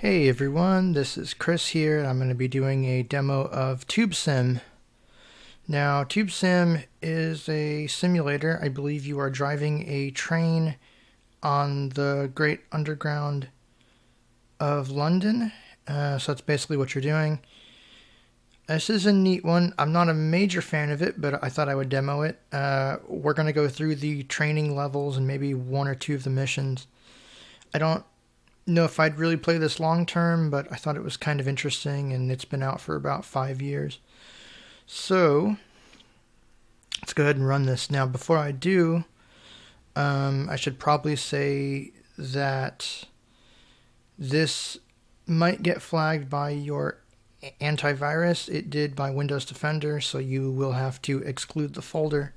Hey everyone, this is Chris here, and I'm going to be doing a demo of TubeSim. Now, TubeSim is a simulator. I believe you are driving a train on the Great Underground of London, so that's basically what you're doing. This is a neat one. I'm not a major fan of it, but I thought I would demo it. We're going to go through the training levels and maybe one or two of the missions. I don't know if I'd really play this long term, but I thought it was kind of interesting, and it's been out for about 5 years. So let's go ahead and run this. Now, before I do, I should probably say that this might get flagged by your antivirus. It did by Windows Defender, so you will have to exclude the folder.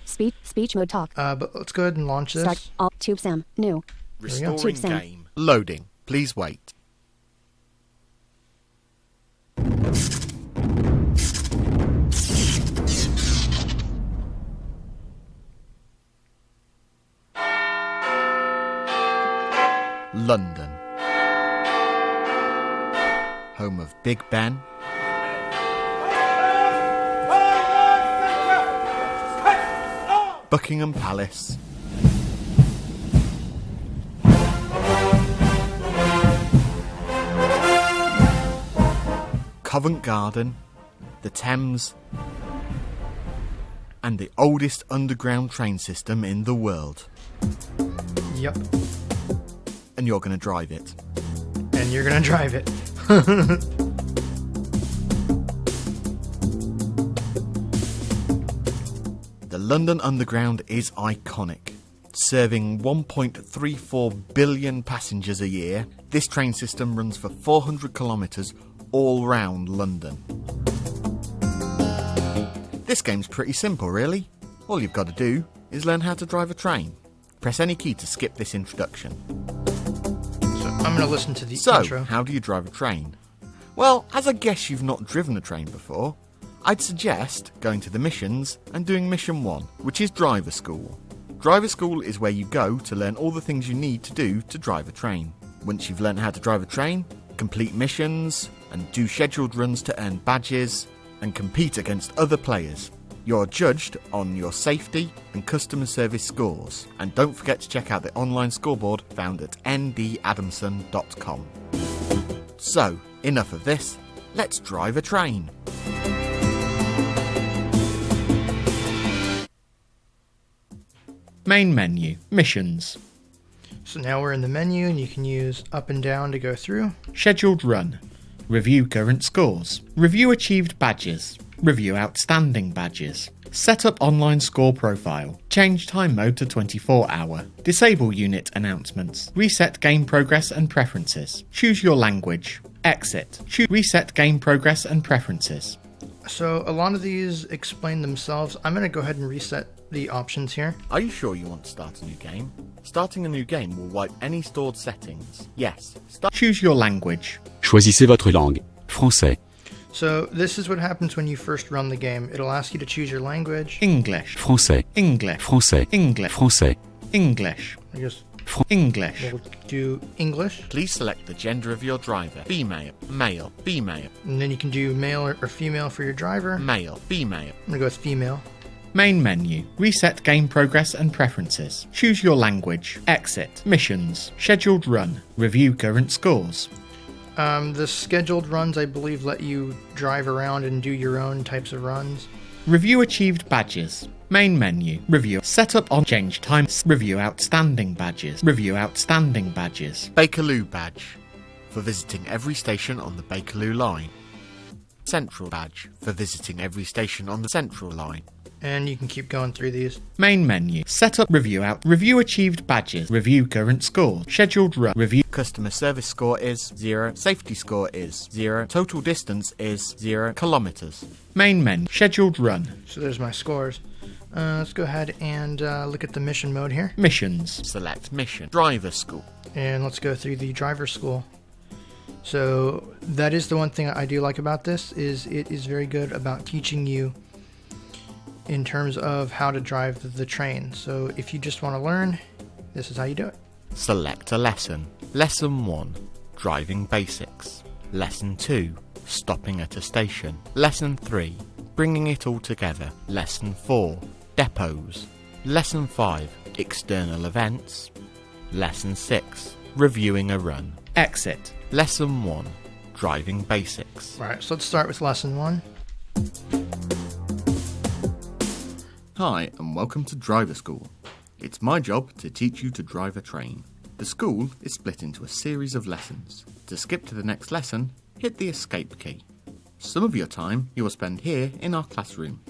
Speech mode talk. But let's go ahead and launch this. Start. Alt TubeSim. New. Restoring game. Loading. Please wait. London. Home of Big Ben. Buckingham Palace. Covent Garden, the Thames, and the oldest underground train system in the world. Yep. And you're going to drive it. And you're going to drive it. The London Underground is iconic. Serving 1.34 billion passengers a year, this train system runs for 400 kilometres all round London. This game's pretty simple, really. All you've got to do is learn how to drive a train. Press any key to skip this introduction. So I'm going to listen to the intro. So, how do you drive a train? Well, as I guess you've not driven a train before, I'd suggest going to the missions and doing mission 1, which is driver school. Driver school is where you go to learn all the things you need to do to drive a train. Once you've learned how to drive a train, complete missions, and do scheduled runs to earn badges, and compete against other players. You're judged on your safety and customer service scores. And don't forget to check out the online scoreboard found at ndadamson.com. So, enough of this. Let's drive a train. Main menu, missions. So now we're in the menu, and you can use up and down to go through. Scheduled run. Review current scores. Review achieved badges. Review outstanding badges. Set up online score profile. Change time mode to 24-hour. Disable unit announcements. Reset game progress and preferences. Choose your language. Exit. Reset game progress and preferences. So a lot of these explain themselves. I'm going to go ahead and reset the options here. Are you sure you want to start a new game? Starting a new game will wipe any stored settings. Yes. Choose your language. Choisissez votre langue. Français. So this is what happens when you first run the game. It'll ask you to choose your language. English. Français. English. Français. English. Français. English. I guess English. we'll do English. Please select the gender of your driver. Female, male, female. And then you can do male or female for your driver. Male, female. I'm going to go with female. Main menu. Reset game progress and preferences. Choose your language. Exit. Missions. Scheduled run. Review current scores. The scheduled runs, I believe, let you drive around and do your own types of runs. Review achieved badges. Main menu. Review. Set up on change time. Review outstanding badges. Review outstanding badges. Bakerloo badge for visiting every station on the Bakerloo line. Central badge for visiting every station on the Central line. And you can keep going through these. Main menu. Set up review out. Review achieved badges. Review current score. Scheduled run. Review. Customer service score is 0. Safety score is 0. Total distance is 0 kilometres. Main menu. Scheduled run. So there's my scores. Let's go ahead and look at the mission mode here. Missions. Select mission. Driver school. And let's go through the driver school. So that is the one thing I do like about this, is it is very good about teaching you in terms of how to drive the train. So if you just want to learn, this is how you do it. Select a lesson. Lesson 1. Driving Basics. Lesson 2, Stopping at a Station. Lesson 3, Bringing it all together. Lesson 4, Depots. Lesson 5, External Events. Lesson 6, Reviewing a Run. Exit. Lesson 1, Driving Basics. Alright, so let's start with lesson 1. Hi, and welcome to Driver School. It's my job to teach you to drive a train. The school is split into a series of lessons. To skip to the next lesson, hit the escape key. Some of your time you will spend here in our classroom,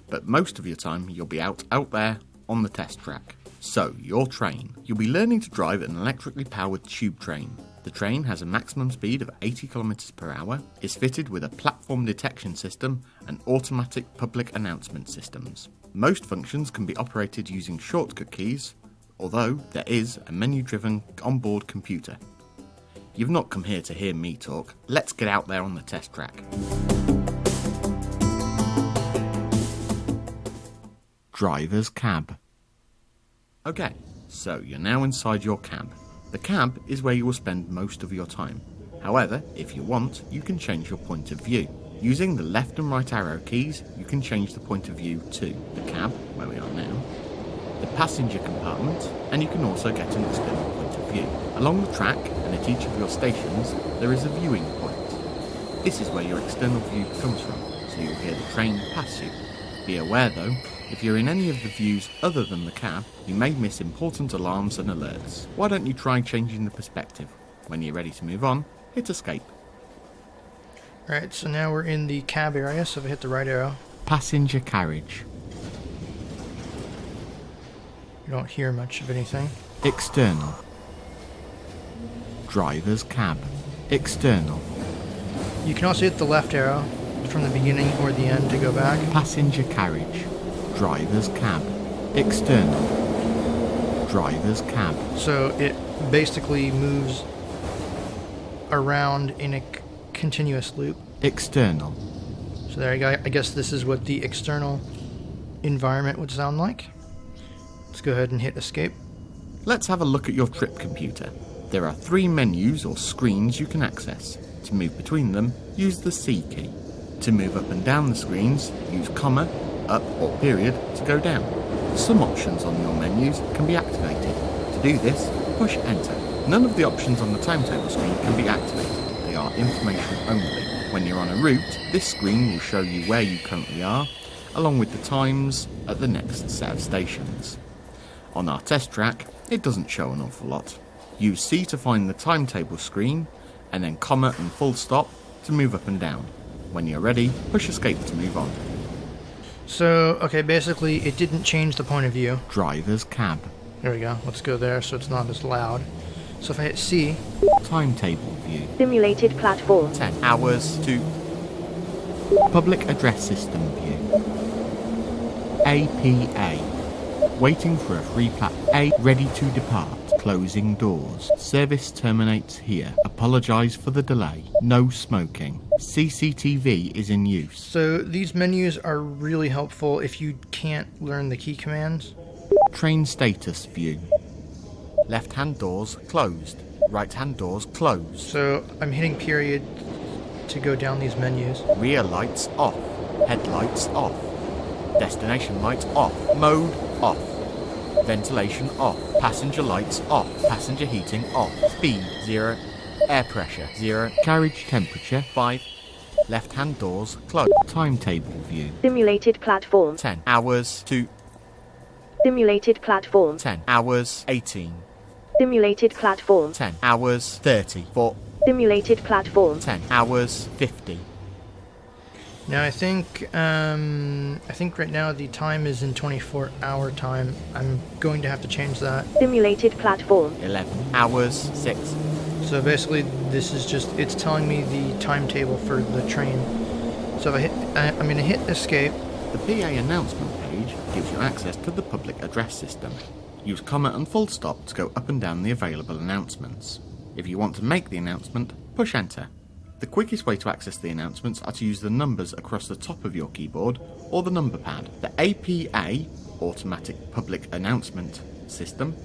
but most of your time you'll be out there on the test track. So, your train. You'll be learning to drive an electrically powered tube train. The train has a maximum speed of 80 km per hour, is fitted with a platform detection system and automatic public announcement systems. Most functions can be operated using shortcut keys, although there is a menu-driven onboard computer. You've not come here to hear me talk. Let's get out there on the test track. Driver's cab. Okay, so you're now inside your cab. The cab is where you will spend most of your time. However, if you want, you can change your point of view. Using the left and right arrow keys, you can change the point of view to the cab, where we are now, the passenger compartment, and you can also get an external point of view. Along the track and at each of your stations, there is a viewing point. This is where your external view comes from, so you'll hear the train pass you. Be aware though, if you're in any of the views other than the cab, you may miss important alarms and alerts. Why don't you try changing the perspective? When you're ready to move on, hit escape. Alright, so now we're in the cab area, so if I hit the right arrow, Passenger carriage. you don't hear much of anything. External. Driver's cab. External. You can also hit the left arrow from the beginning or the end to go back. Passenger carriage. Driver's cab. External. Driver's cab. So it basically moves around in a continuous loop. External. So there you go. I guess this is what the external environment would sound like. Let's go ahead and hit escape. Let's have a look at your trip computer. There are 3 menus or screens you can access. To move between them, use the C key. To move up and down the screens, use comma, up or period to go down. Some options on your menus can be activated. To do this, push enter. None of the options on the timetable screen can be activated. They are information only. When you're on a route, this screen will show you where you currently are, along with the times at the next set of stations. On our test track, it doesn't show an awful lot. Use C to find the timetable screen, and then comma and full stop to move up and down. When you're ready, push escape to move on. So, okay, basically it didn't change the point of view. Driver's cab. There we go. Let's go there so it's not as loud. So if I hit C, Timetable view. Simulated platform. 10 hours to Public Address System view. APA. Waiting for a free A. Ready to depart. Closing doors. Service terminates here. Apologise for the delay. No smoking. CCTV is in use. so these menus are really helpful if you can't learn the key commands. Train status view. Left hand doors closed. Right hand doors closed. So I'm hitting period to go down these menus. Rear lights off. Headlights off. Destination lights off. Mode off. Ventilation off. Passenger lights off. Passenger heating off. Speed 0. Air pressure 0. Carriage temperature 5. Left hand doors closed. Timetable view. Simulated platform. 10 hours to Simulated platform. 10 hours 18. Simulated platform. 10 hours 30. 4. Simulated platform. 10 hours 50. Now I think right now the time is in 24-hour time. I'm going to have to change that. Simulated platform. 11 hours 6. So basically this is just, it's telling me the timetable for the train. So if I'm going to hit escape. The PA announcement page gives you access to the public address system. Use comma and full stop to go up and down the available announcements. If you want to make the announcement, push enter. The quickest way to access the announcements are to use the numbers across the top of your keyboard or the number pad. The APA, Automatic Public Announcement System,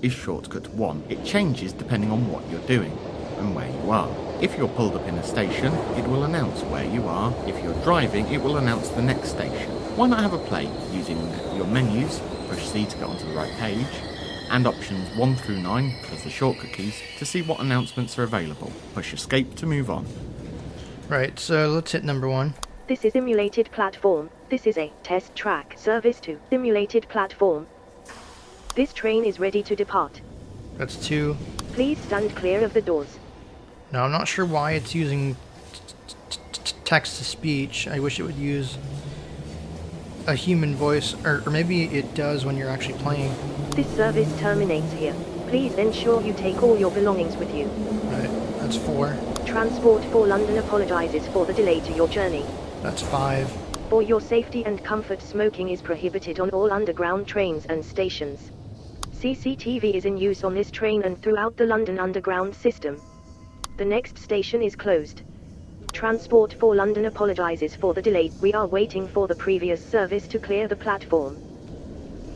is shortcut 1. It changes depending on what you're doing. and where you are. If you're pulled up in a station, it will announce where you are. If you're driving, it will announce the next station. Why not have a play using your menus, push C to get onto the right page, and options 1 through 9 as the shortcut keys to see what announcements are available. Push escape to move on. Right, so let's hit number 1. This is simulated platform. This is a test track service to simulated platform. This train is ready to depart. That's 2. Please stand clear of the doors. Now, I'm not sure why it's using text-to-speech. I wish it would use a human voice, or maybe it does when you're actually playing. This service terminates here. Please ensure you take all your belongings with you. Right, that's 4. Transport for London apologizes for the delay to your journey. That's 5. For your safety and comfort, smoking is prohibited on all underground trains and stations. CCTV is in use on this train and throughout the London Underground system. The next station is closed. Transport for London apologizes for the delay. We are waiting for the previous service to clear the platform.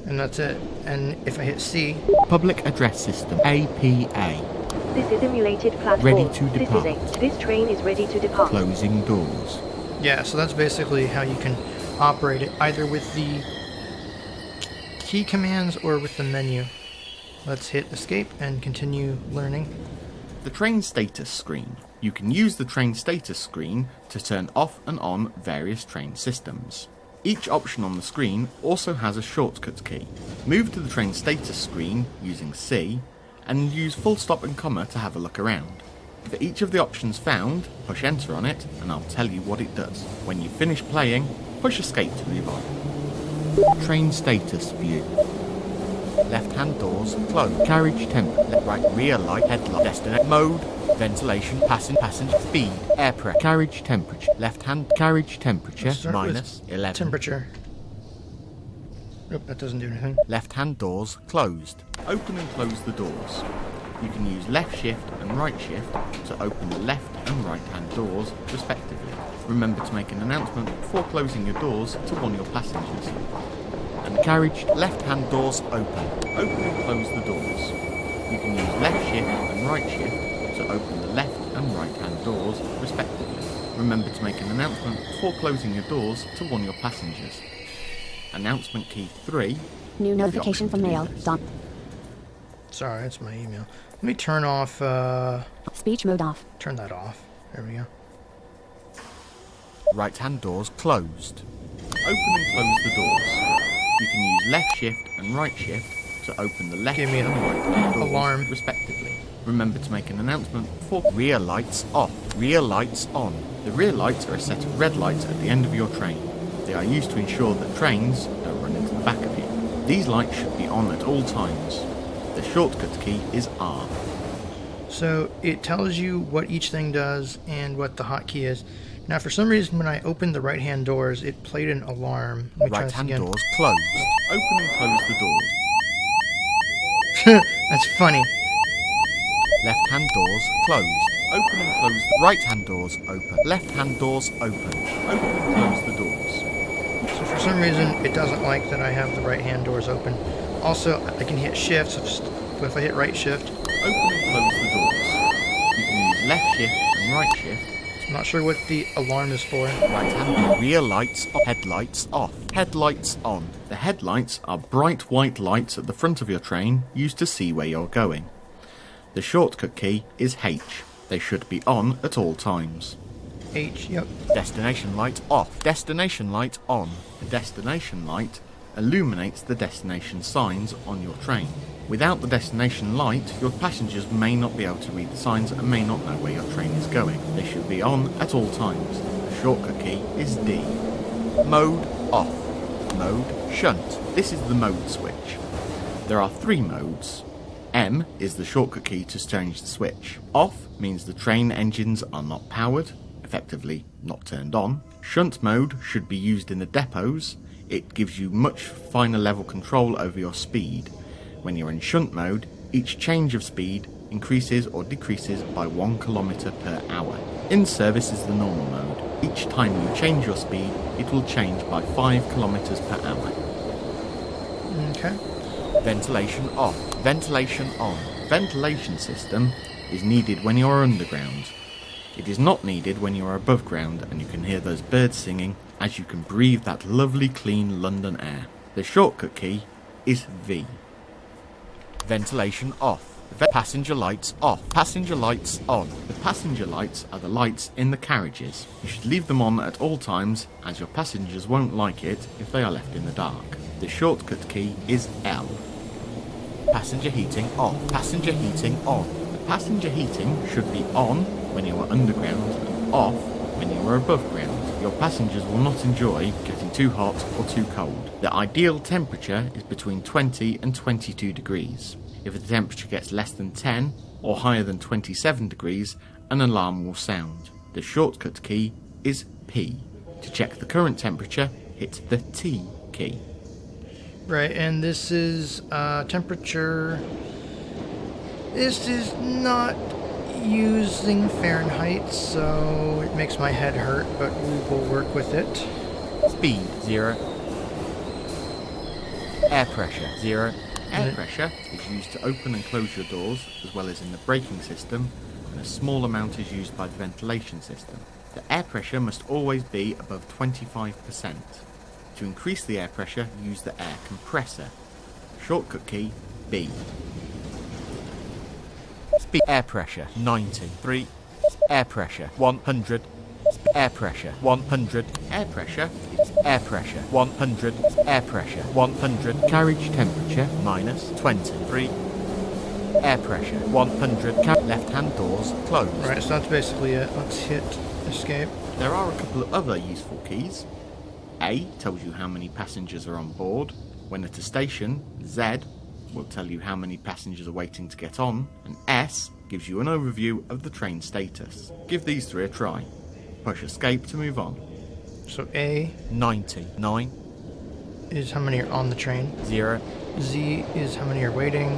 And that's it. And if I hit C, Public Address System, APA. This is simulated platform. Ready to depart. This train is ready to depart. Closing doors. yeah, so that's basically how you can operate it, either with the key commands or with the menu. Let's hit escape and continue learning. The train status screen. You can use the train status screen to turn off and on various train systems. Each option on the screen also has a shortcut key. Move to the train status screen using C and use full stop and comma to have a look around. For each of the options found, push enter on it and I'll tell you what it does. When you finish playing, push escape to move on. Train status view. Left hand doors closed. Carriage temp. Left right rear light headlight. Destination mode. Ventilation. Passenger speed. Air pressure. Carriage temperature. Left hand carriage temperature Let's start minus with 11. Temperature. Nope, that doesn't do anything. Left hand doors closed. Open and close the doors. You can use left shift and right shift to open the left and right hand doors respectively. Remember to make an announcement before closing your doors to warn your passengers. And carriage left hand doors open. Open and close the doors. You can use left shift and right shift to open the left and right hand doors respectively. Remember to make an announcement before closing your doors to warn your passengers. Announcement key 3. New notification from mail. Done. Sorry, that's my email. Let me turn off, Speech mode off. turn that off. There we go. Right hand doors closed. Open and close the doors. You can use left shift and right shift to open the left Give me and an right hand doors alarm. respectively. Remember to make an announcement before rear lights off, rear lights on. The rear lights are a set of red lights at the end of your train. They are used to ensure that trains don't run into the back of you. These lights should be on at all times. The shortcut key is R. So it tells you what each thing does and what the hotkey is. Now, for some reason, when I opened the right-hand doors, it played an alarm. Let me try Right this hand again. doors closed. Open and close the doors. That's funny. Left hand doors closed. Open and close the right hand doors open. Left hand doors open. Open and close the doors. So for some reason, it doesn't like that I have the right-hand doors open. Also, I can hit shift, so if I hit right shift, Open and close the doors. You can use left shift and right shift. I'm not sure what the alarm is for. Right hand rear lights off. Headlights off. Headlights on. The headlights are bright white lights at the front of your train used to see where you're going. The shortcut key is H. They should be on at all times. H, yep. Destination light off. Destination light on. The destination light illuminates the destination signs on your train. Without the destination light, your passengers may not be able to read the signs and may not know where your train is going. They should be on at all times. The shortcut key is D. Mode off. Mode shunt. This is the mode switch. There are 3 modes. M is the shortcut key to change the switch. Off means the train engines are not powered, effectively not turned on. Shunt mode should be used in the depots. It gives you much finer level control over your speed. When you're in shunt mode, each change of speed increases or decreases by 1 km per hour. In service is the normal mode. Each time you change your speed, it will change by 5 km per hour. Okay. Ventilation off. Ventilation on. Ventilation system is needed when you are underground. It is not needed when you are above ground and you can hear those birds singing as you can breathe that lovely clean London air. The shortcut key is V. Ventilation off. Passenger lights off. Passenger lights on. The passenger lights are the lights in the carriages. You should leave them on at all times as your passengers won't like it if they are left in the dark. The shortcut key is L. Passenger heating on. Passenger heating on. The passenger heating should be on when you are underground and off when you are above ground. Your passengers will not enjoy getting too hot or too cold. The ideal temperature is between 20 and 22 degrees. If the temperature gets less than 10 or higher than 27 degrees, an alarm will sound. The shortcut key is P. To check the current temperature, hit the T key. Right, and this is temperature. This is not using Fahrenheit, so it makes my head hurt, but we will work with it. Speed 0. Air pressure 0. Air pressure is used to open and close your doors, as well as in the braking system, and a small amount is used by the ventilation system. The air pressure must always be above 25%. To increase the air pressure, use the air compressor. Shortcut key B. Speed air pressure 90. 3. Air pressure 100. Air pressure 100. Air pressure. Air pressure 100. Air pressure 100. Carriage temperature minus 23. Air pressure 100. Left hand doors closed. Right, so that's basically it. Let's hit escape. There are a couple of other useful keys. A tells you how many passengers are on board. When at a station, Z will tell you how many passengers are waiting to get on, and S gives you an overview of the train status. Give these three a try. Push escape to move on. So A 99 is how many are on the train. 0. Z is how many are waiting.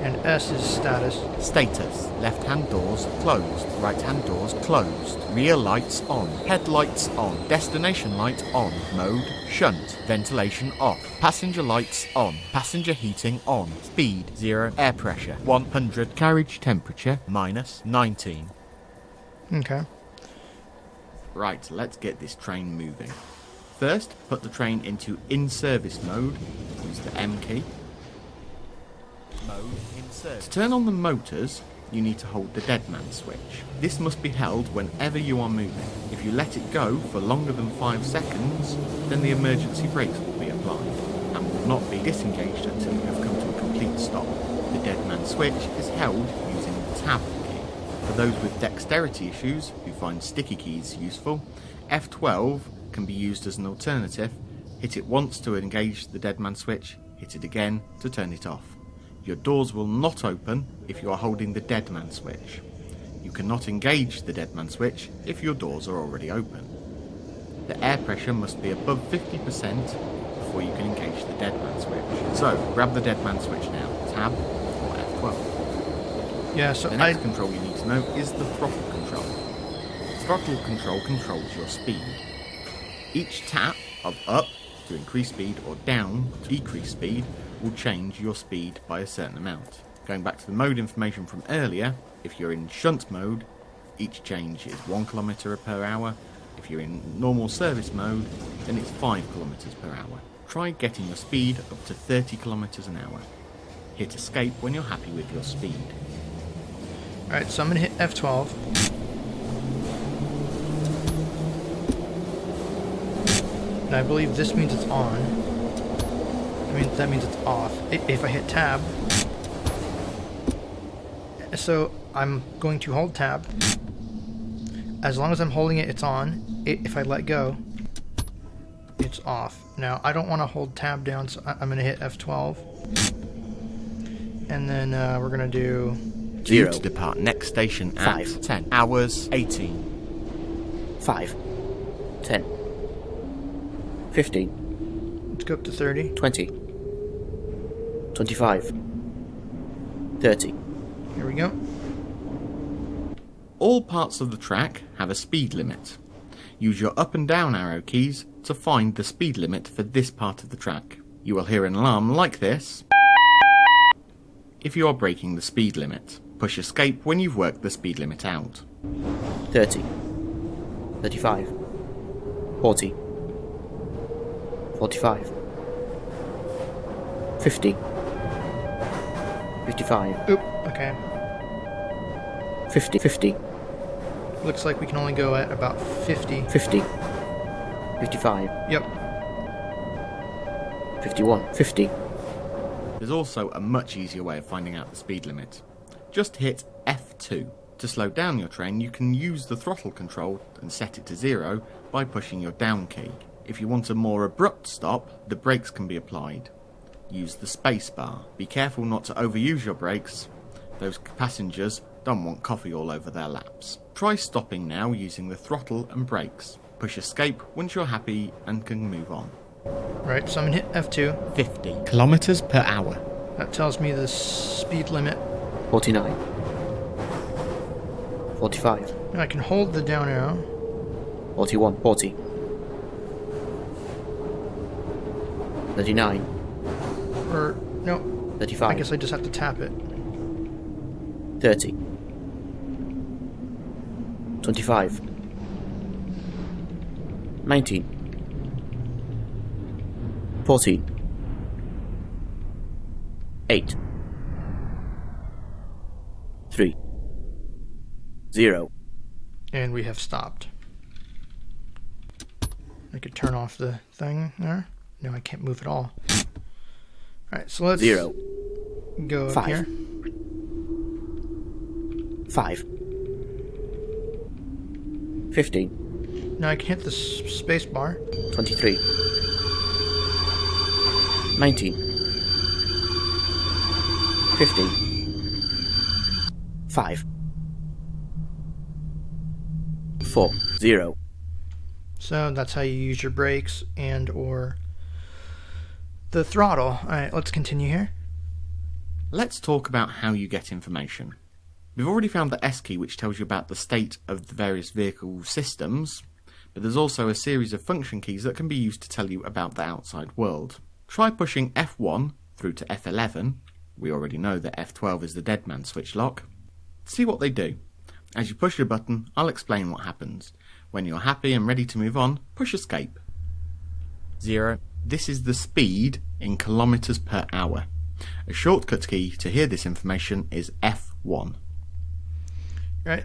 And S is status. Status. Left hand doors closed. Right hand doors closed. Rear lights on. Headlights on. Destination light on. Mode shunt. Ventilation off. Passenger lights on. Passenger heating on. Speed 0. Air pressure 100. Carriage temperature minus 19. Okay. Right, let's get this train moving. First, put the train into in-service mode. Use the M key. Mode in service. To turn on the motors, you need to hold the dead man switch. This must be held whenever you are moving. If you let it go for longer than 5 seconds, then the emergency brakes will be applied and will not be disengaged until you have come to a complete stop. The dead man switch is held using the tab key. For those with dexterity issues who find sticky keys useful, F12 can be used as an alternative. Hit it once to engage the dead man switch, hit it again to turn it off. Your doors will not open if you are holding the dead man switch. You cannot engage the dead man switch if your doors are already open. The air pressure must be above 50% before you can engage the dead man switch. So, grab the dead man switch now, tab or F12. Yeah, so the next control you need to know is the throttle control. Throttle control controls your speed. Each tap of up to increase speed or down to decrease speed will change your speed by a certain amount. Going back to the mode information from earlier, if you're in shunt mode, each change is 1 km per hour. If you're in normal service mode, then it's 5 km per hour. Try getting your speed up to 30 km an hour. Hit escape when you're happy with your speed. Alright, so I'm going to hit F12. And I believe this means it's on. That means it's off. If I hit tab. So I'm going to hold tab. As long as I'm holding it, it's on. If I let go, it's off. Now, I don't want to hold tab down, so I'm going to hit F12. And then we're going to do... 0 to depart next station at 5. 10 hours 18. 5. 10. 15. Let's go up to 30. 20. 25. 30. Here we go. All parts of the track have a speed limit. Use your up and down arrow keys to find the speed limit for this part of the track. You will hear an alarm like this if you are breaking the speed limit. Push escape when you've worked the speed limit out. 30. 35. 40. 45. 50. 55. Oop, okay. 50. 50. Looks like we can only go at about 50. 50. 55. Yep. 51. 50. There's also a much easier way of finding out the speed limit. Just hit F2. To slow down your train, you can use the throttle control and set it to 0 by pushing your down key. If you want a more abrupt stop, the brakes can be applied. Use the space bar. Be careful not to overuse your brakes. Those passengers don't want coffee all over their laps. Try stopping now using the throttle and brakes. Push escape once you're happy and can move on. Right, so I'm going to hit F2. 50. Kilometers per hour. That tells me the speed limit. 49. 45. And I can hold the down arrow. 41. 40. 39. Or, no, 35. I guess I just have to tap it. 30. 25. 19. 14. 8. 3. 0. And we have stopped. I could turn off the thing there. No, I can't move at all. Alright, so let's 0. go up 5. here. 5. 15. Now I can hit the space bar. 23. 19. 15. 5. 4. 0. So that's how you use your brakes and or the throttle. Alright, let's continue here. Let's talk about how you get information. We've already found the S key, which tells you about the state of the various vehicle systems, but there's also a series of function keys that can be used to tell you about the outside world. Try pushing F1 through to F11. We already know that F12 is the dead man switch lock. See what they do. As you push your button, I'll explain what happens. When you're happy and ready to move on, push escape. 0. This is the speed in kilometers per hour. A shortcut key to hear this information is F1. Right.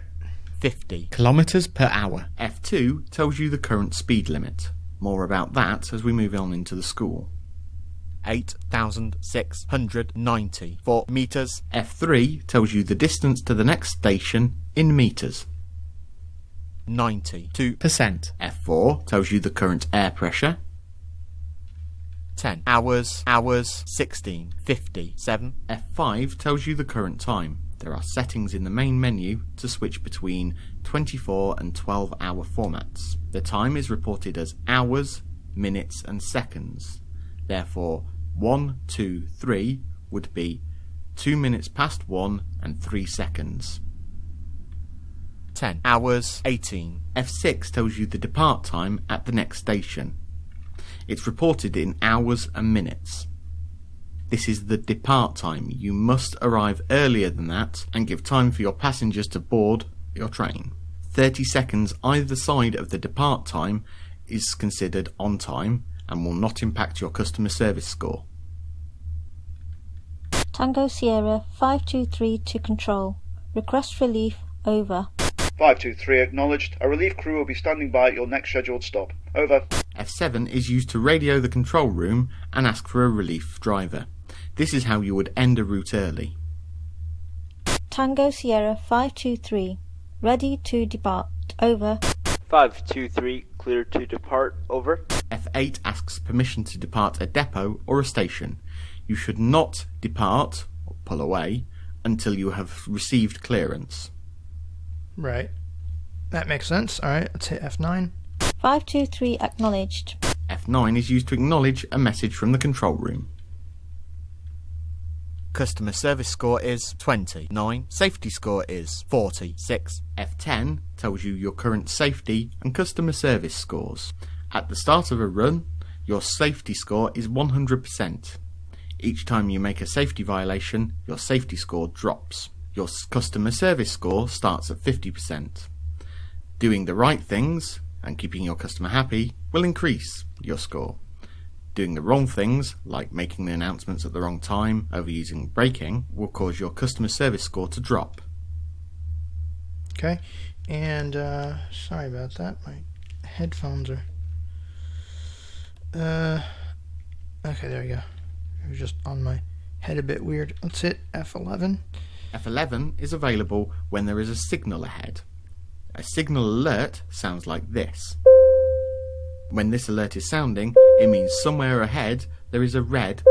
50. Kilometers per hour. F2 tells you the current speed limit. More about that as we move on into the school. 8,694 meters. F3 tells you the distance to the next station in meters. 92%. F4 tells you the current air pressure. 10 hours 16 57. F5 tells you the current time. There are settings in the main menu to switch between 24 and 12 hour formats. The time is reported as hours, minutes and seconds. Therefore, 1, 2, 3 would be 2 minutes past 1 and 3 seconds. 10 hours 18. F6 tells you the depart time at the next station. It's reported in hours and minutes. This is the depart time. You must arrive earlier than that and give time for your passengers to board your train. 30 seconds either side of the depart time is considered on time and will not impact your customer service score. Tango Sierra 523 to control. Request relief over. 523 acknowledged. A relief crew will be standing by at your next scheduled stop. Over. F7 is used to radio the control room and ask for a relief driver. This is how you would end a route early. Tango Sierra 523. Ready to depart. Over. 523, clear to depart. Over. F8 asks permission to depart a depot or a station. You should not depart, or pull away, until you have received clearance. Right. That makes sense. Alright, let's hit F9. 523 acknowledged. F9 is used to acknowledge a message from the control room. Customer service score is 29. Safety score is 46. F10 tells you your current safety and customer service scores. At the start of a run, your safety score is 100%. Each time you make a safety violation, your safety score drops. Your customer service score starts at 50%. Doing the right things and keeping your customer happy will increase your score. Doing the wrong things, like making the announcements at the wrong time, overusing braking, will cause your customer service score to drop. Okay, and sorry about that. My headphones are... okay, there we go. It was just on my head a bit weird. Let's hit F11. F11 is available when there is a signal ahead. A signal alert sounds like this. When this alert is sounding, it means somewhere ahead there is a red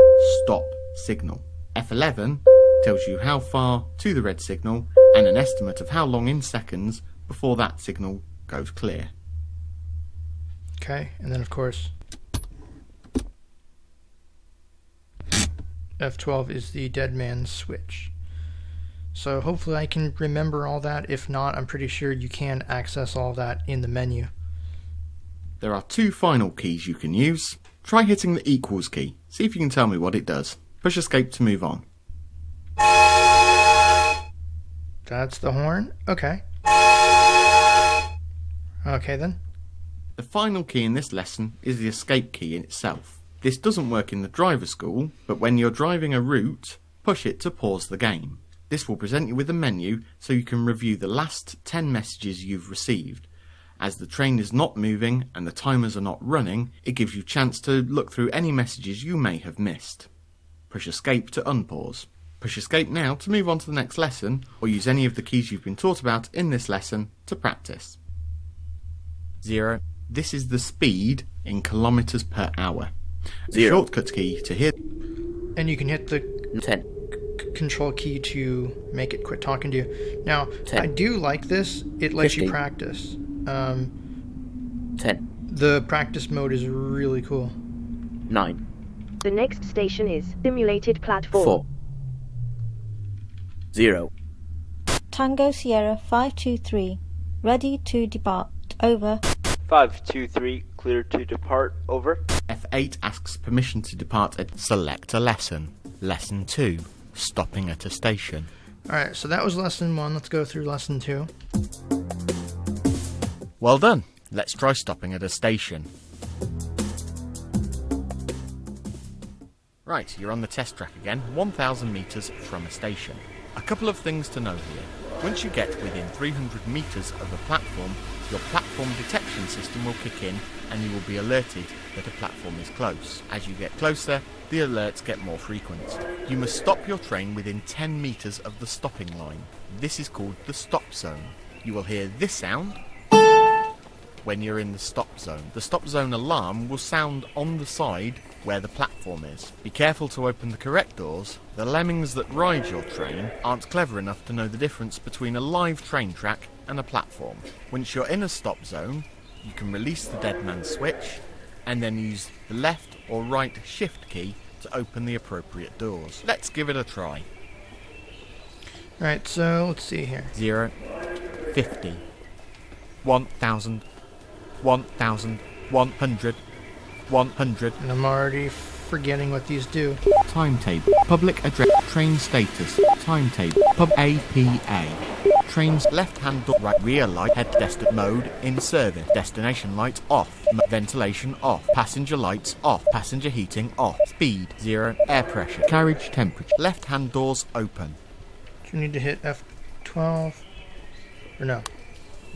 stop signal. F11 tells you how far to the red signal and an estimate of how long in seconds before that signal goes clear. Okay, and then of course F12 is the dead man's switch. So hopefully I can remember all that. If not, I'm pretty sure you can access all that in the menu. There are two final keys you can use. Try hitting the equals key. See if you can tell me what it does. Push escape to move on. That's the horn? Okay. Okay then. The final key in this lesson is the escape key in itself. This doesn't work in the driver school, but when you're driving a route, push it to pause the game. This will present you with a menu so you can review the last 10 messages you've received. As the train is not moving and the timers are not running, it gives you a chance to look through any messages you may have missed. Push escape to unpause. Push escape now to move on to the next lesson, or use any of the keys you've been taught about in this lesson to practice. 0. This is the speed in kilometers per hour. The shortcut key to hit. And you can hit the 10. Control key to make it quit talking to you. Now, 10. I do like this. It lets 15. you practice. 10. The practice mode is really cool. 9. The next station is Simulated Platform. 4. 0. Tango Sierra 523. Ready to depart. Over. 523, clear to depart. Over. F8 asks permission to depart at select a lesson. Lesson 2, stopping at a station. Alright, so that was lesson 1. Let's go through lesson 2. Well done. Let's try stopping at a station. Right, you're on the test track again, 1,000 metres from a station. A couple of things to know here. Once you get within 300 metres of a platform, your platform detection system will kick in and you will be alerted that a platform is close. As you get closer, the alerts get more frequent. You must stop your train within 10 metres of the stopping line. This is called the stop zone. You will hear this sound when you're in the stop zone. The stop zone alarm will sound on the side where the platform is. Be careful to open the correct doors. The lemmings that ride your train aren't clever enough to know the difference between a live train track and a platform. Once you're in a stop zone, you can release the dead man switch and then use the left or right shift key to open the appropriate doors. Let's give it a try. Alright, so let's see here. 0, 50, 1,000, 1,000, 100, 100. And I'm already forgetting what these do. Timetable. Public address. Train status. Timetable. Pub APA. Trains left hand door, right rear light, head destination mode in service. Destination lights off. Ventilation off. Passenger lights off. Passenger heating off. Speed 0. Air pressure. Carriage temperature. Left hand doors open. So you need to hit F12. Or no.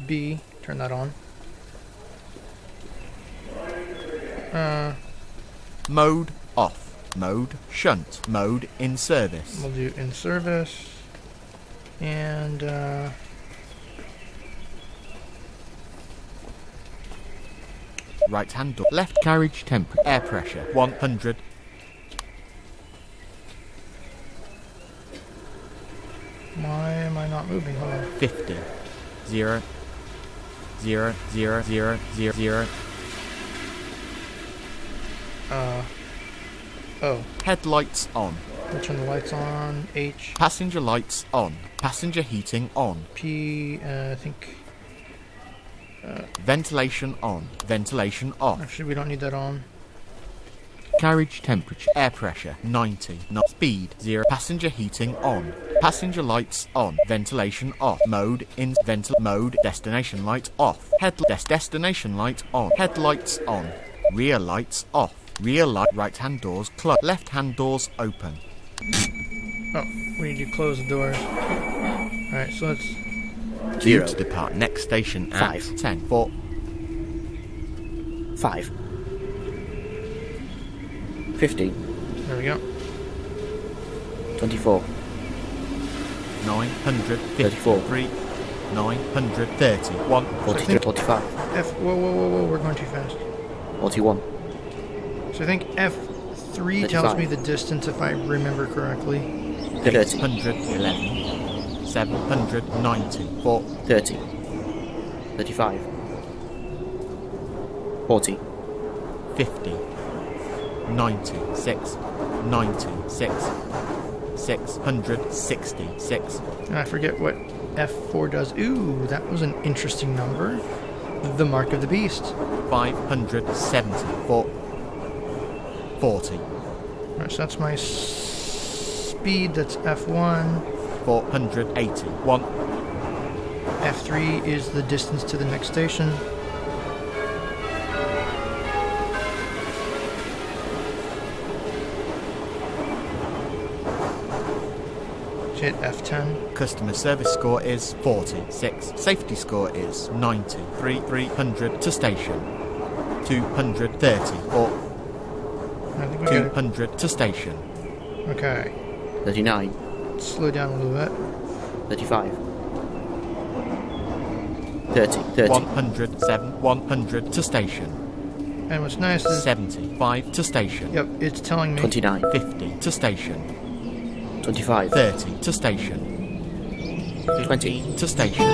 B. Turn that on. Mode off. Mode shunt. Mode in service. We'll do in service. And right hand door. Left carriage temperature. Air pressure 100. why am I not moving? Hold on. 50. 0. 0, 0, 0, 0, 0. Oh. Headlights on. We'll turn the lights on. H. Passenger lights on. Passenger heating on. P. I think. Ventilation on. Ventilation off. Actually, we don't need that on. Carriage temperature. Air pressure 90. Not speed 0. Passenger heating on. Passenger lights on. Ventilation off. Mode in mode. Destination light off. Destination light on. Headlights on. Rear lights off. Rear light. Right-hand doors closed. Left-hand doors open. Oh, we need to close the doors. Alright, so let's... Due to depart next station at 5. 10. 4. 5. 15. There we go. 24. 953. 931. 43. 45. Whoa, we're going too fast. 41. So I think F3 tells me the distance if I remember correctly. 30. 811. 790. 4. 30. 35. 40. 50. 96. 96. 666. I forget what F4 does. Ooh, that was an interesting number. The mark of the beast. 574. 40. Alright, so that's my speed. That's F1. 481. F3 is the distance to the next station. Hit F10. Customer service score is 46. Safety score is 90. 300 to station. 230. 4. I think we got 200 to station. Okay. 39. Slow down a little bit. 35. 30. 30. 107. 100 to station. And what's nice is... 75 to station. Yep, it's telling me... 29. 50 to station. 25. 30 to station. 20 to station.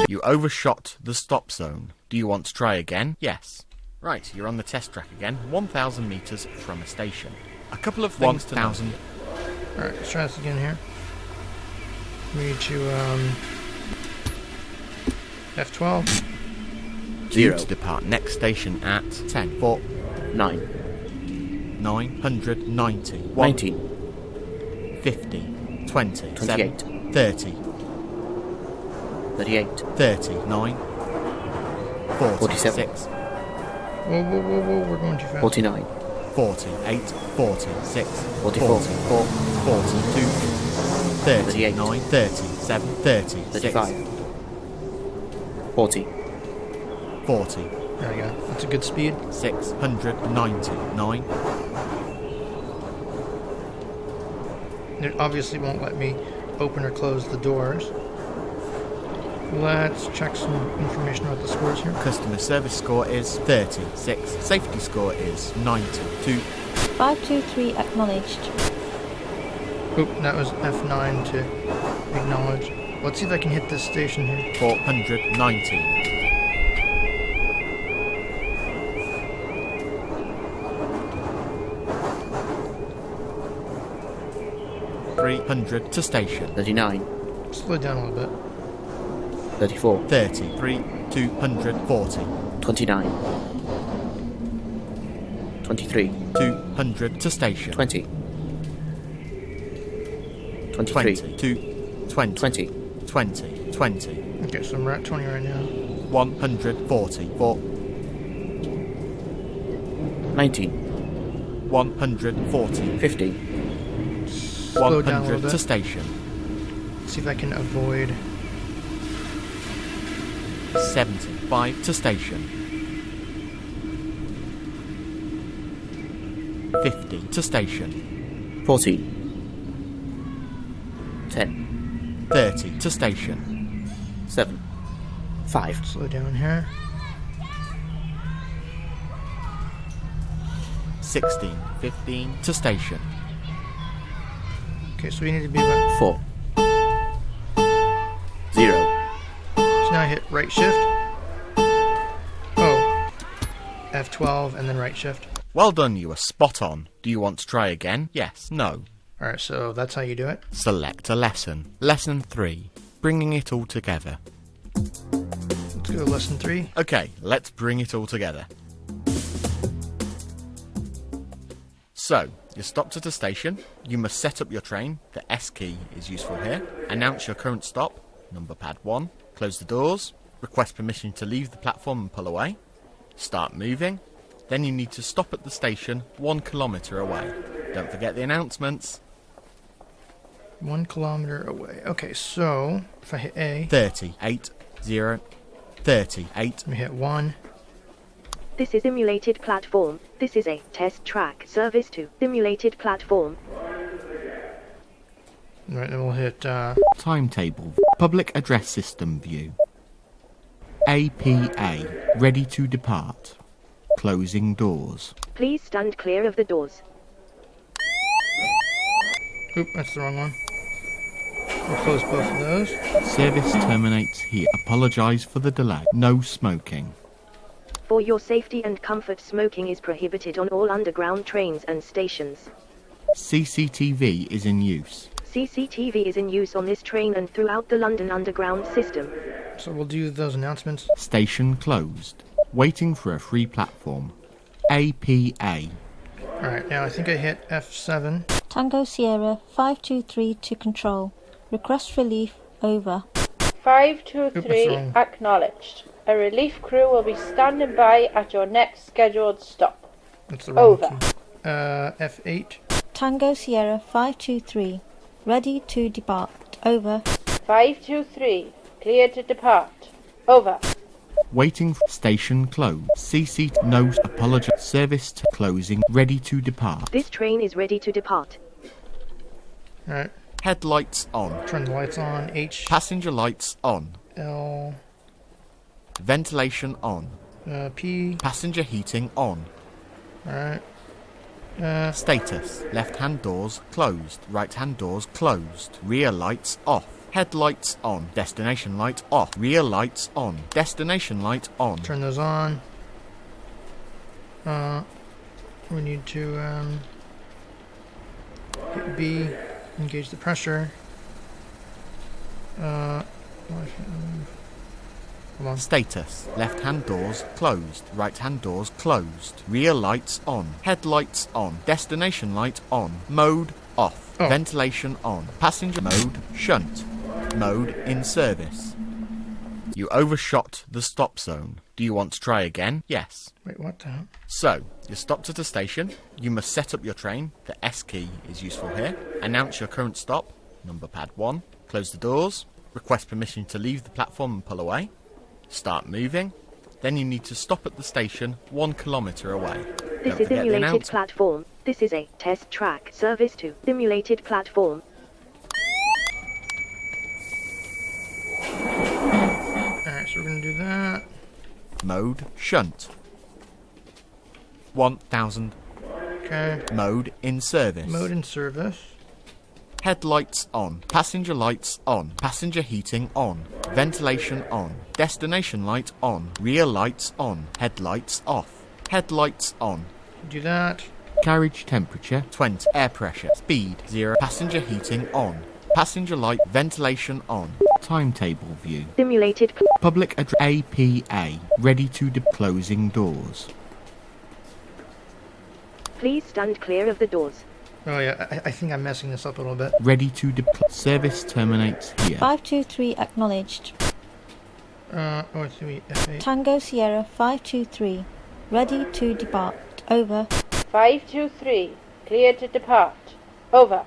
You overshot the stop zone. Do you want to try again? Yes. Right, you're on the test track again. 1,000 metres from a station. A couple of things to know. Alright, let's try this again here. We need to, F12. 0. To depart next station at 10. 4. 9. 990. 1. 19. 50. 20. 28. 7, 30. 38. 39. 47. 46. Whoa, we're going too fast. 49. 48. 46. 44. 44. 42. 38. 39. 37. 36. 35. 40. 40. There we go. That's a good speed. 699. It obviously won't let me open or close the doors. Let's check some information about the scores here. Customer service score is 36. Safety score is 92. 523 acknowledged. Oop, that was F9 to acknowledge. Let's see if I can hit this station here. 490. 300 to station. 39. Slow down a little bit. 34. 33. 240. 29. 23. 200 to station. 20. 23. 20. 20. 20. 20. Okay, so we're at 20 right now. 140. 4. 19. 140. 50. Slow down a 100 little to bit. station. See if I can avoid. 75 to station. 50 to station. 40. 10. 30 to station. 7. 5. Slow down here. 16. 15 to station. Okay, so we need to be about... 4. 0. So now I hit right shift. Oh. F12 and then right shift. Well done, you were spot on. Do you want to try again? Yes, no. Alright, so that's how you do it. Select a lesson. Lesson 3. Bringing it all together. Let's go to lesson 3. Okay, let's bring it all together. So, you're stopped at a station. You must set up your train. The S key is useful here. Announce your current stop, number pad 1. Close the doors. Request permission to leave the platform and pull away. Start moving. Then you need to stop at the station 1 kilometre away. Don't forget the announcements. 1 kilometer away. Okay, so if I hit A, 38, 0, 38. let me hit 1. This is simulated platform. This is a test track service to simulated platform. Right, then we'll hit Timetable. Public address system view. APA. Ready to depart. Closing doors. Please stand clear of the doors. Oop, that's the wrong one. We'll close both of those. Service terminates here. Apologise for the delay. No smoking. For your safety and comfort, smoking is prohibited on all underground trains and stations. CCTV is in use. CCTV is in use on this train and throughout the London Underground system. So we'll do those announcements. Station closed. Waiting for a free platform. APA. Alright, now I think I hit F7. Tango Sierra 523 to control. Request relief over. 523 acknowledged. A relief crew will be standing by at your next scheduled stop. That's the wrong Over. key. F8. Tango Sierra 523. Ready to depart. Over. 523, clear to depart. Over. Waiting for station closed. CC no apologize. Service closing. Ready to depart. This train is ready to depart. Alright, Headlights on. turn the lights on. H, Passenger lights on. L, Ventilation on. P. Passenger heating on. Alright. Status. Left-hand doors closed. Right-hand doors closed. Rear lights off. Headlights on. Destination light off. Rear lights on. Destination light on. Turn those on. We need to hit B, engage the pressure. Hold on. Status. Left-hand doors closed. Right-hand doors closed. Rear lights on. Headlights on. Destination light on. Mode off. Oh. Ventilation on. Passenger mode shunt. Mode in service. You overshot the stop zone. Do you want to try again? Yes. Wait, what the hell? So, you're stopped at a station. You must set up your train. The S key is useful here. Announce your current stop, number pad 1. Close the doors. Request permission to leave the platform and pull away. Start moving. Then you need to stop at the station 1 kilometre away. This is simulated platform. This is a test track service to simulated platform. Alright, so we're gonna do that. Mode shunt. 1000. Okay. Mode in service. Mode in service. Headlights on. Passenger lights on. Passenger heating on. Ventilation on. Destination light on. Rear lights on. Headlights off. Headlights on. Do that. Carriage temperature 20. Air pressure. Speed 0. Passenger heating on. Passenger light. Ventilation on. Timetable view. Simulated Public address. APA. Ready to closing doors. Please stand clear of the doors. Oh yeah, I think I'm messing this up a little bit. Ready to service terminates here. 523 acknowledged. Oh, it's gonna be F8. Tango Sierra 523. Ready to depart. Over. 523, clear to depart. Over.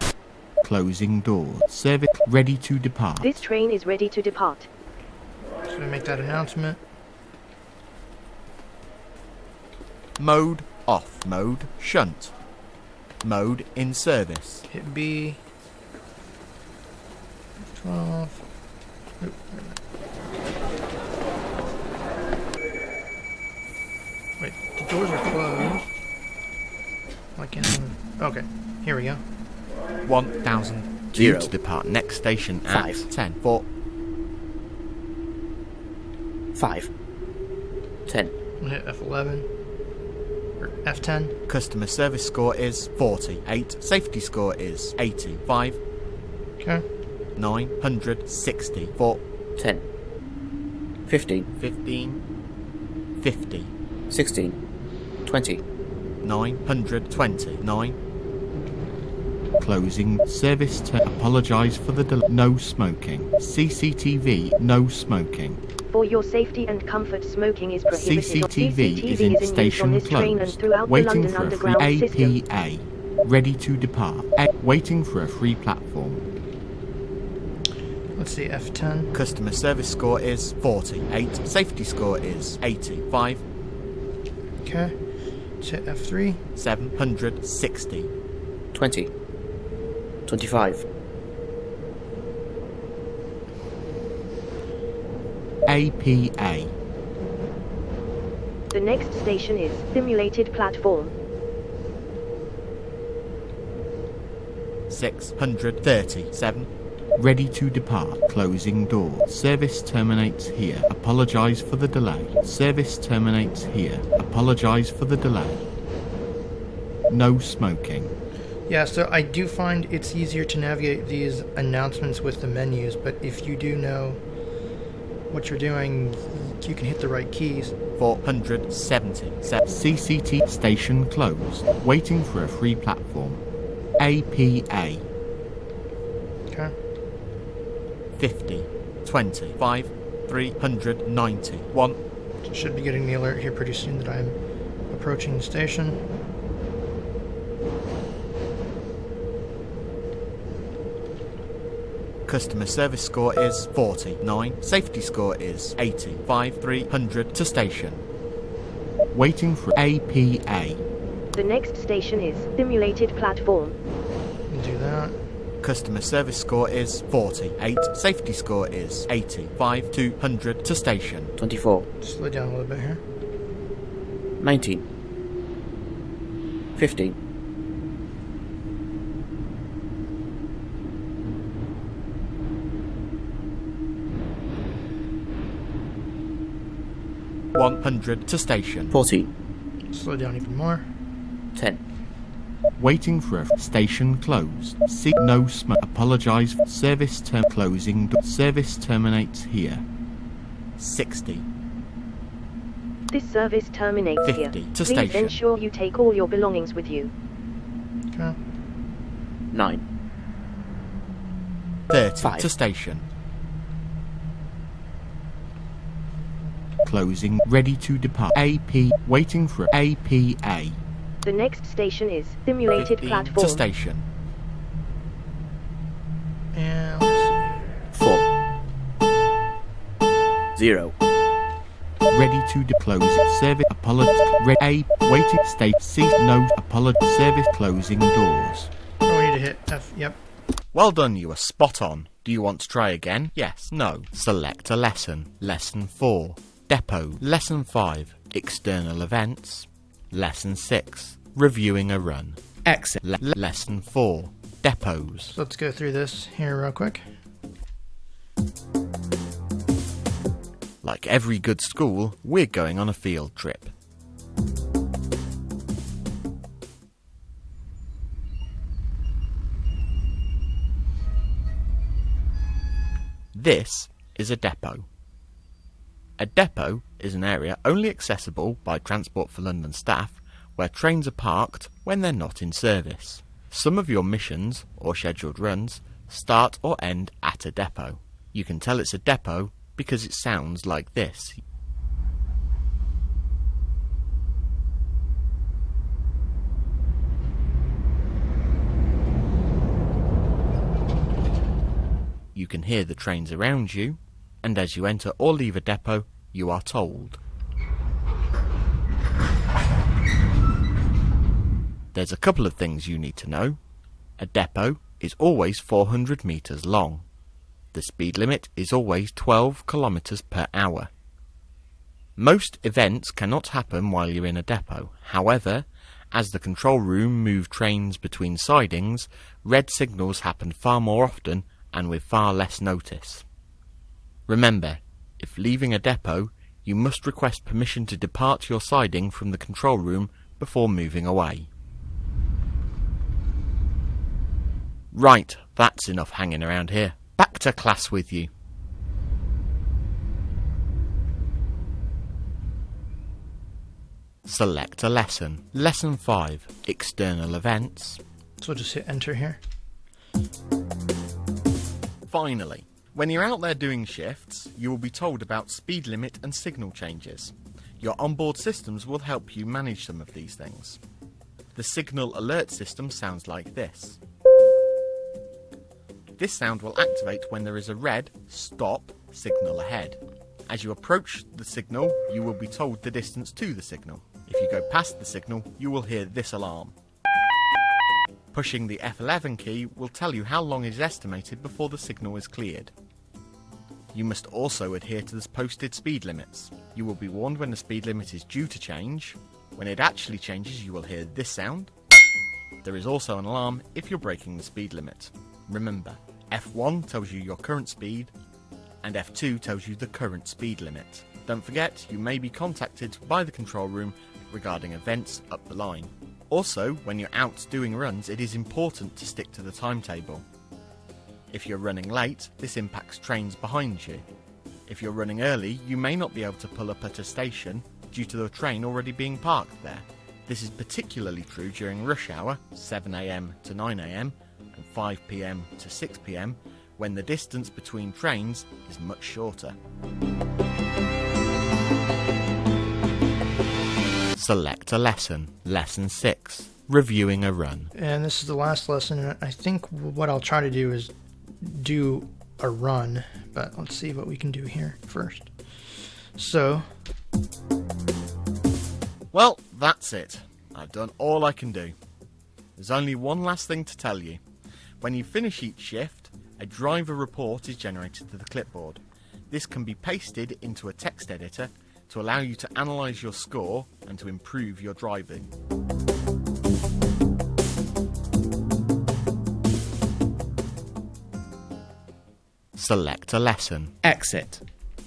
Closing doors. Service ready to depart. This train is ready to depart. So we make that announcement. Mode off. Mode shunt. Mode in service. Hit B. 12. Oop, wait, the doors are closed. Why can't I? Okay, here we go. 1000. Due 0. to depart next station at 5. 10. 4. 5. 10. We'll hit F11. Or F10. Customer service score is 48. Safety score is 85. Okay. 960. 4. 10. 15. 15. 50. 16. 20. 920. 9. Closing. Service apologise for the delay. No smoking. CCTV. No smoking. For your safety and comfort, smoking is prohibited. CCTV is in station on this train and closed. throughout Waiting the for London a free Underground system. APA. Ready to depart. Waiting for a free platform. Let's see, F10. Customer service score is 48. Safety score is 85. Okay. Let's hit F3. 760. 20. 25. APA. The next station is simulated platform. 637. Ready to depart. Closing door. Service terminates here. Apologise for the delay. Service terminates here. Apologise for the delay. No smoking. Yeah, so I do find it's easier to navigate these announcements with the menus, but if you do know what you're doing, you can hit the right keys. 470. CCT station closed. Waiting for a free platform. APA. Okay. 50. 25. 391. Should be getting the alert here pretty soon that I'm approaching the station. Customer service score is 49. Safety score is 85. 300 to station. Waiting for APA. The next station is simulated platform. Do that. Customer service score is 48. Safety score is 85. 200 to station. 24. Slow down a little bit here. 19. 15. 100 to station. 40. Slow down even more. 10. Waiting for a station closed. No smoke. Apologise. Service closing. Service terminates here. 60. This service terminates 50 here. to Please station. ensure you take all your belongings with you. Okay. 9. 30 5. to station. Closing. Ready to depart. AP. Waiting for APA. The next station is simulated 15 platform. to station. And let's 4. 0. Ready to close. Service. Apologize. Waiting. State. Cease. No. Apologize. Service closing doors. see. Oh, we need to hit F. Yep. Well done, you were spot on. Do you want to try again? Yes, no. Select a lesson. Lesson 4. Depot. Lesson 5. External events. Lesson 6. Reviewing a run. Exit. Lesson 4. Depots. So let's go through this here real quick. Like every good school, we're going on a field trip. This is a depot. A depot is an area only accessible by Transport for London staff where trains are parked when they're not in service. Some of your missions, or scheduled runs, start or end at a depot. You can tell it's a depot because it sounds like this. You can hear the trains around you, and as you enter or leave a depot, you are told. There's a couple of things you need to know. A depot is always 400 metres long. The speed limit is always 12 kilometres per hour. Most events cannot happen while you're in a depot. However, as the control room move trains between sidings, red signals happen far more often and with far less notice. Remember, if leaving a depot, you must request permission to depart your siding from the control room before moving away. Right, that's enough hanging around here. Back to class with you. Select a lesson. Lesson 5. External events. So we'll just hit enter here. Finally, when you're out there doing shifts, you will be told about speed limit and signal changes. Your onboard systems will help you manage some of these things. The signal alert system sounds like this. This sound will activate when there is a red stop signal ahead. As you approach the signal, you will be told the distance to the signal. If you go past the signal, you will hear this alarm. Pushing the F11 key will tell you how long is estimated before the signal is cleared. You must also adhere to the posted speed limits. You will be warned when the speed limit is due to change. When it actually changes, you will hear this sound. There is also an alarm if you're breaking the speed limit. Remember, F1 tells you your current speed, and F2 tells you the current speed limit. Don't forget, you may be contacted by the control room regarding events up the line. Also, when you're out doing runs, it is important to stick to the timetable. If you're running late, this impacts trains behind you. If you're running early, you may not be able to pull up at a station due to the train already being parked there. This is particularly true during rush hour, 7 AM to 9 AM, and 5 PM to 6 PM, when the distance between trains is much shorter. Select a lesson. Lesson 6. Reviewing a run. And this is the last lesson, and I think what I'll try to do is do a run, but let's see what we can do here first. So, well, that's it. I've done all I can do. There's only one last thing to tell you. When you finish each shift, a driver report is generated to the clipboard. This can be pasted into a text editor to allow you to analyse your score and to improve your driving. Select a lesson. Exit.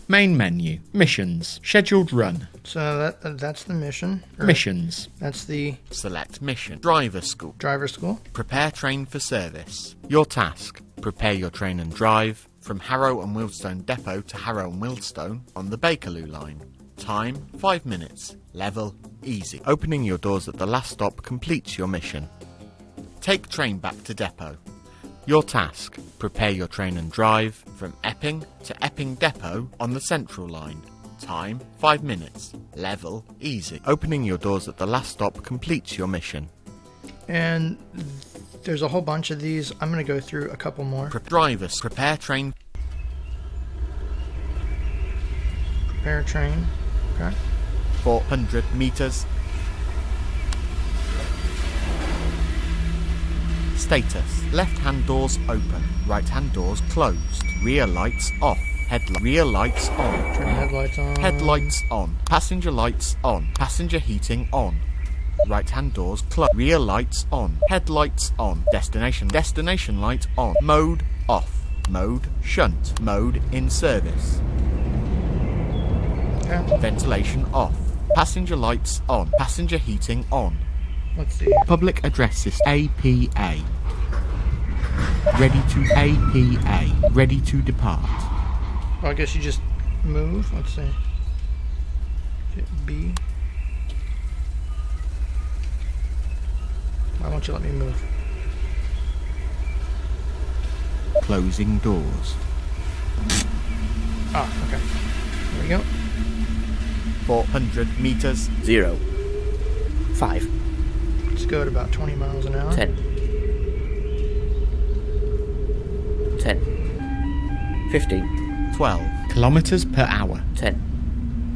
Main menu. Missions. Scheduled run. So that's the mission. Missions. That's the... Select mission. Driver school. Driver school. Prepare train for service. Your task. Prepare your train and drive from Harrow and Wealdstone Depot to Harrow and Wealdstone on the Bakerloo line. Time, 5 minutes. Level, easy. Opening your doors at the last stop completes your mission. Take train back to depot. Your task. Prepare your train and drive from Epping to Epping Depot on the Central line. Time, 5 minutes. Level, easy. Opening your doors at the last stop completes your mission. And there's a whole bunch of these. I'm going to go through a couple more. Drivers. Prepare train. Prepare train. Okay. 400 meters. Status. Left-hand doors open. Right-hand doors closed. Rear lights off. Rear lights on. Train headlights on. Headlights on. Passenger lights on. Passenger heating on. Right-hand doors closed. Rear lights on. Headlights on. Destination light on. Mode off. Mode shunt. Mode in service. Okay. Ventilation off. Passenger lights on. Passenger heating on. Let's see. Public address system. APA. Ready to APA. Ready to depart. Well, I guess you just move. Let's see. Hit B. Why won't you let me move? Closing doors. Ah, okay. There we go. 400 meters. 0. 5. Let's go at about 20 miles an hour. 10. 10. 15. 12. Kilometers per hour. 10.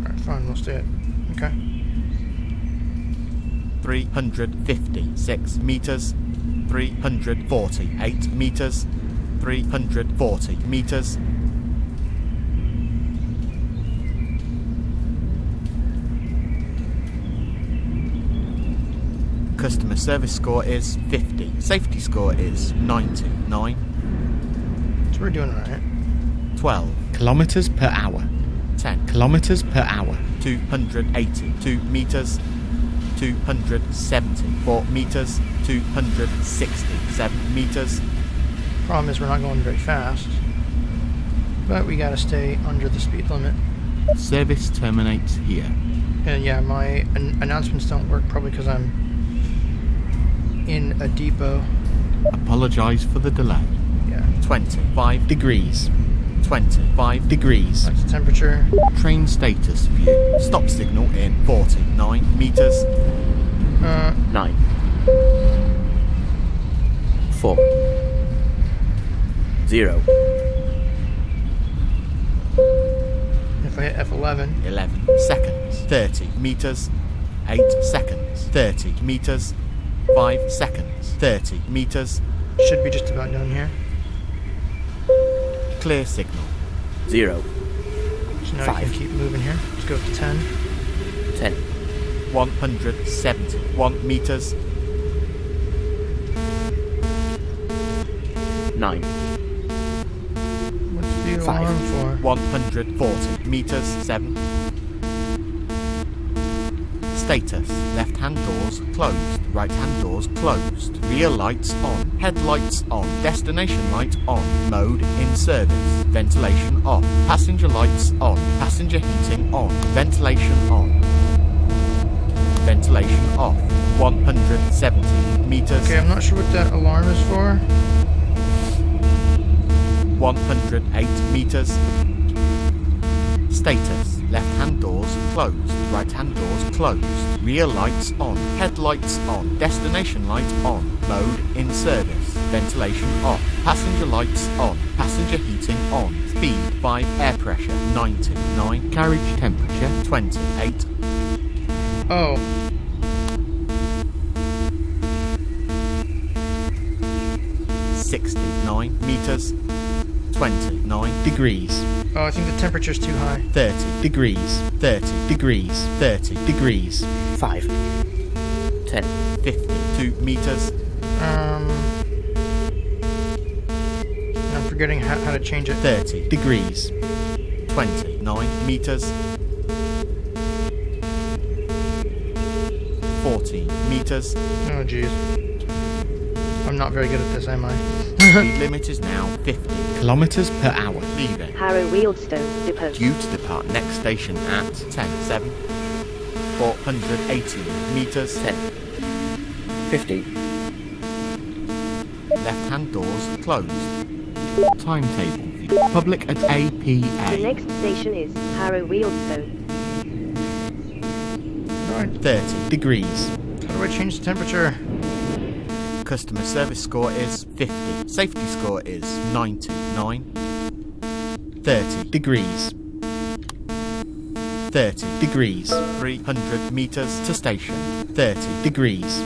Alright, fine, we'll stay it. Okay. 356 meters. 348 meters. 340 meters. Customer service score is 50. Safety score is 99. So we're doing alright. 12. Kilometers per hour. 10. Kilometers per hour. 282 meters. 274 meters. 267 meters. Problem is we're not going very fast. But we gotta stay under the speed limit. Service terminates here. And yeah, my announcements don't work probably because I'm in a depot. Apologise for the delay. Yeah. 25 degrees, 25 degrees, That's the temperature. Train status view. Stop signal in 49 meters. 9. 4. 0. If I hit F11, 11 seconds. 30 meters. 8 seconds. 30 meters. 5 seconds. 30 meters. should be just about done here. Clear signal. 0. So now 5. you can keep moving here. Let's go up to 10. 10. 171 meters. 9. What's the 5. alarm for? 140 meters. 7. Status. Left hand doors closed. Right hand doors closed. Rear lights on. Headlights on. Destination light on. Mode in service. Ventilation off. Passenger lights on. Passenger heating on. Ventilation on. Ventilation off. 170 meters. Okay, I'm not sure what that alarm is for. 108 meters. Status. Left hand doors closed. Right hand doors closed. Rear lights on. Headlights on. Destination light on. Mode in service. Ventilation off. Passenger lights on. Passenger heating on. Speed 5. Air pressure 99. Carriage temperature 28. Oh. $69 meters. 29 degrees, Oh, I think the temperature's too high. 30 degrees, 30 degrees, 30 degrees, 5. 10. 52 meters. I'm forgetting how to change it. 30 degrees, 29 meters. 14 meters. Oh, jeez. I'm not very good at this, am I? Speed limit is now 50 kilometers per hour. Leaving. Harrow Wealdstone Depot. Due to depart next station at 10:07. 418 meters. 10. 15. Left hand doors closed. Timetable. Public at The APA. next station is Harrow Wealdstone. Right. 30. Degrees, How do I change the temperature? Customer service score is 50. Safety score is 99. 30. degrees, 30. degrees, 300 meters to station. 30. degrees,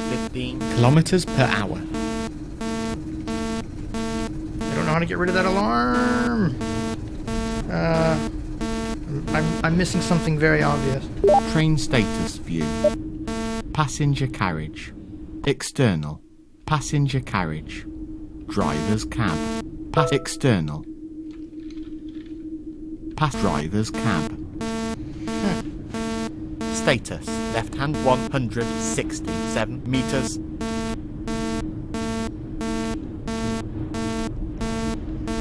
15. kilometers per hour. I don't know how to get rid of that alarm. I'm missing something very obvious. Train status view. Passenger carriage. External. Passenger carriage. Driver's cab. External. Driver's cab. Status. Left hand 167 meters.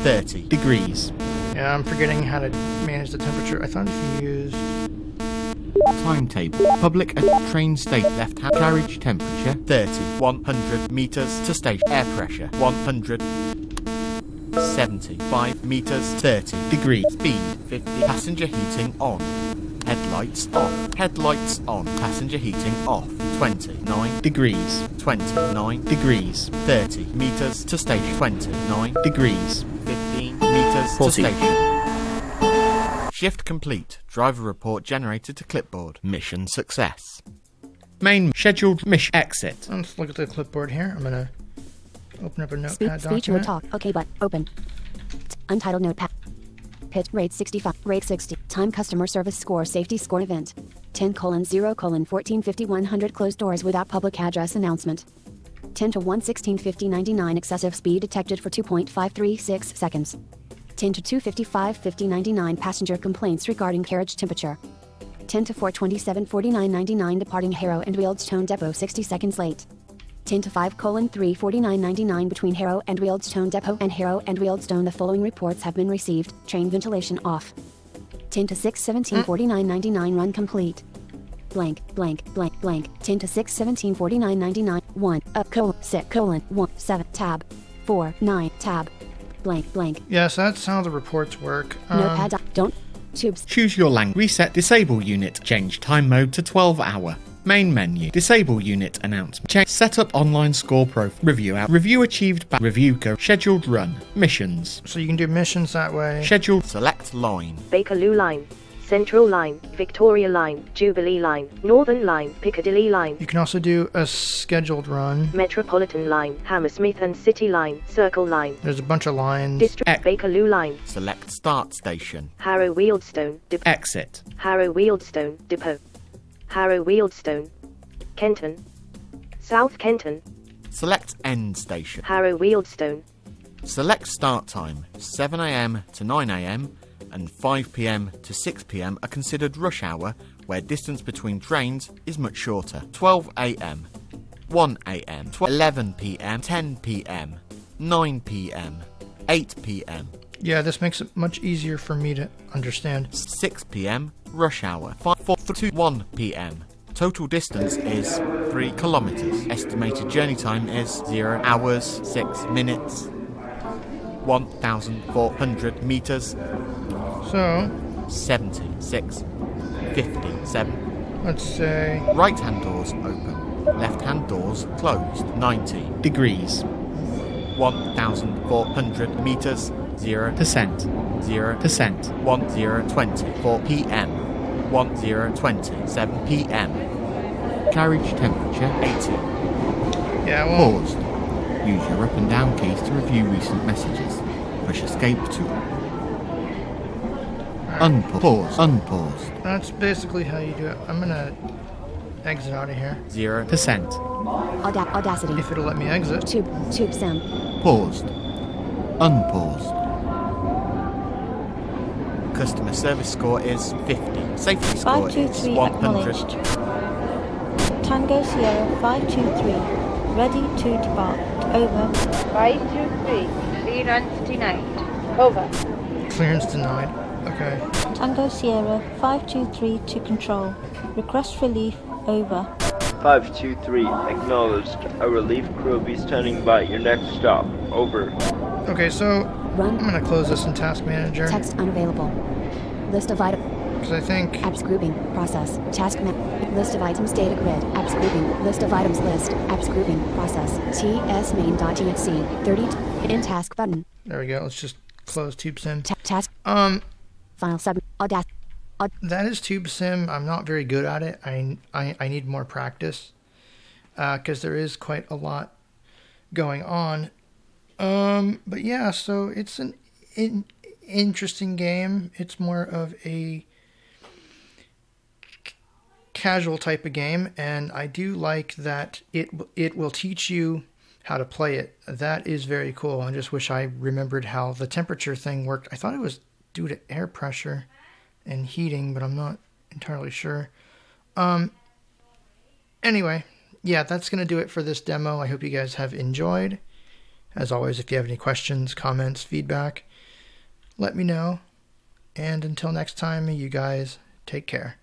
30. Degrees, Yeah, I'm forgetting how to manage the temperature. I thought if you use... Timetable. Public at train state left hand carriage temperature 30. 100 meters to station. Air pressure 175 meters. 30 degree, speed 50. Passenger heating on. Headlights on. Headlights on. Passenger heating off. 29 degrees, 29 degrees, 30 meters to station. 29 degrees, 15 meters to 40. station. Shift complete. Driver report generated to clipboard. Mission success. main scheduled mission exit. Let's look at the clipboard here. I'm gonna open up a notepad Speech mode document. talk. Okay, but open. Untitled notepad. Pitch rate 65. Rate 60. Time customer service score safety score event. 10:0:1450 100 closed doors without public address announcement. 10 to 1:16:50:99 excessive speed detected for 2.536 seconds. 10 to 2:55:50:99 passenger complaints regarding carriage temperature. 10 to 4:27:49:99 departing Harrow and Wealdstone Depot 60 seconds late. 10 to 5:3:49:99 between Harrow and Wealdstone Depot and Harrow and Wealdstone. The following reports have been received. Train ventilation off. 10 to 6:17:49:99 run complete. Blank, blank, blank, blank. 10 to 6:17:49:99 1 1 7 tab. 4-9 tab. Blank blank. Yes, that's how the reports work. Notepad. Don't. Tubes. Choose your language. Reset disable unit. Change time mode to 12 hour. Main menu. Disable unit announcement. Change. Set up online score profile. Review out. Review achieved. Review go. Scheduled run. Missions. So you can do missions that way. Scheduled. Select line. Bakerloo Line, Central Line, Victoria Line, Jubilee Line, Northern Line, Piccadilly Line. You can also do a scheduled run. Metropolitan Line, Hammersmith and City Line, Circle Line. There's a bunch of lines. District Bakerloo Line. Select start station. Harrow Wealdstone, Depot. Exit. Harrow Wealdstone, Depot. Harrow Wealdstone. Kenton. South Kenton. Select end station. Harrow Wealdstone. Select start time. 7 a.m. to 9 a.m. and 5 p.m. to 6 p.m. are considered rush hour, where distance between trains is much shorter. 12 a.m., 1 a.m., 11 p.m., 10 p.m., 9 p.m., 8 p.m. Yeah, this makes it much easier for me to understand. 6 p.m. rush hour. 5 to 1 p.m. Total distance is 3 kilometers. Estimated journey time is 0 hours, 6 minutes, 1,400 meters. So 76, 57. Let's say Right hand doors open, left hand doors closed. 90 degrees. 1,400 meters. 0%, 0%. 1020. 4 p.m. 1020. 7 p.m. Carriage temperature 80. yeah, well, Paused. Use your up and down keys to review recent messages. Push escape to unpause. Unpause. that's basically how you do it. I'm gonna exit out of here 0%. Audacity. if it'll let me exit. Tube sim. Paused. Unpaused. Customer service score is 50. Safety score is 523 100. acknowledged. Tango Sierra 523, ready to depart. Over. 523, clearance denied. Over. Clearance denied. Okay. Tango Sierra 523 to control. Request relief. Over. 523, acknowledged. A relief crew will be standing by at your next stop. Over. Okay, so Run. I'm gonna close this in Task Manager Text unavailable. List of items. because I think Apps grouping. Process. Task map. List of items. Data grid. Apps grouping. List of items. List. Apps grouping. Process. tsmain.txt. 30 in task button. there we go. Let's just close TubeSim. Task. Final sub. Audacity. That is TubeSim. I'm not very good at it. I need more practice because there is quite a lot going on. But yeah, so it's an interesting game. It's more of a casual type of game, and I do like that it will teach you how to play it. That is very cool. I just wish I remembered how the temperature thing worked. I thought it was due to air pressure and heating, but I'm not entirely sure. Anyway, yeah, that's going to do it for this demo. I hope you guys have enjoyed. As always, if you have any questions, comments, feedback, let me know. And until next time, you guys take care.